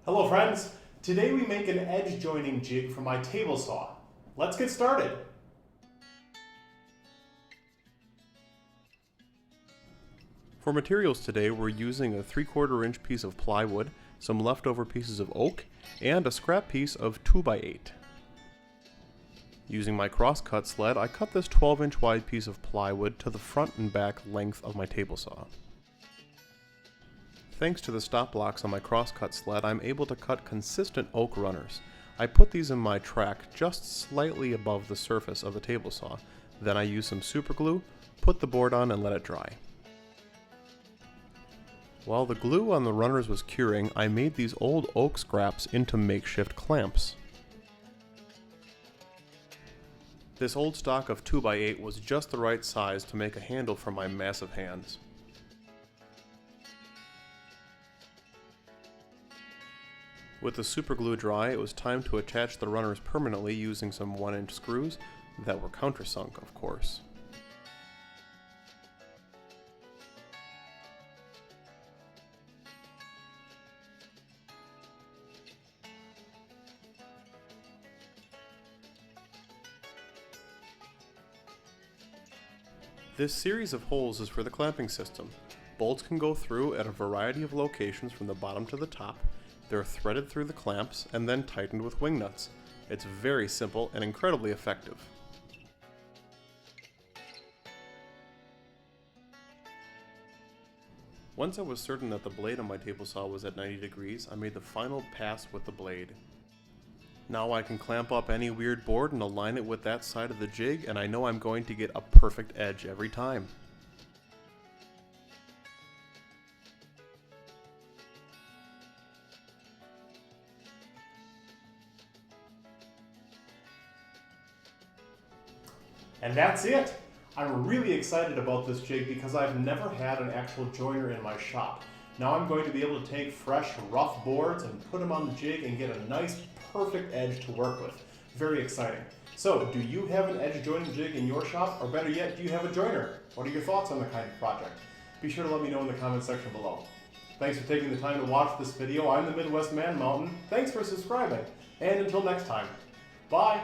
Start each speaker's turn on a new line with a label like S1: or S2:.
S1: Hello friends, today we make an edge joining jig for my table saw. Let's get started.
S2: For materials today we're using a 3/4 inch piece of plywood, some leftover pieces of oak, and a scrap piece of 2x8. Using my crosscut sled, I cut this 12-inch wide piece of plywood to the front and back length of my table saw. Thanks to the stop blocks on my crosscut sled, I'm able to cut consistent oak runners. I put these in my track just slightly above the surface of the table saw. Then I use some super glue, put the board on, and let it dry. While the glue on the runners was curing, I made these old oak scraps into makeshift clamps. This old stock of 2x8 was just the right size to make a handle for my massive hands. With the super glue dry, it was time to attach the runners permanently using some 1-inch screws that were countersunk, of course. This series of holes is for the clamping system. Bolts can go through at a variety of locations from the bottom to the top. They're threaded through the clamps and then tightened with wing nuts. It's very simple and incredibly effective. Once I was certain that the blade on my table saw was at 90 degrees, I made the final pass with the blade. Now I can clamp up any weird board and align it with that side of the jig, and I know I'm going to get a perfect edge every time.
S1: And that's it! I'm really excited about this jig because I've never had an actual joiner in my shop. Now I'm going to be able to take fresh, rough boards and put them on the jig and get a nice, perfect edge to work with. Very exciting. So, do you have an edge joining jig in your shop? Or better yet, do you have a joiner? What are your thoughts on the kind of project? Be sure to let me know in the comment section below. Thanks for taking the time to watch this video. I'm the Midwest Man Mountain. Thanks for subscribing. And until next time, bye!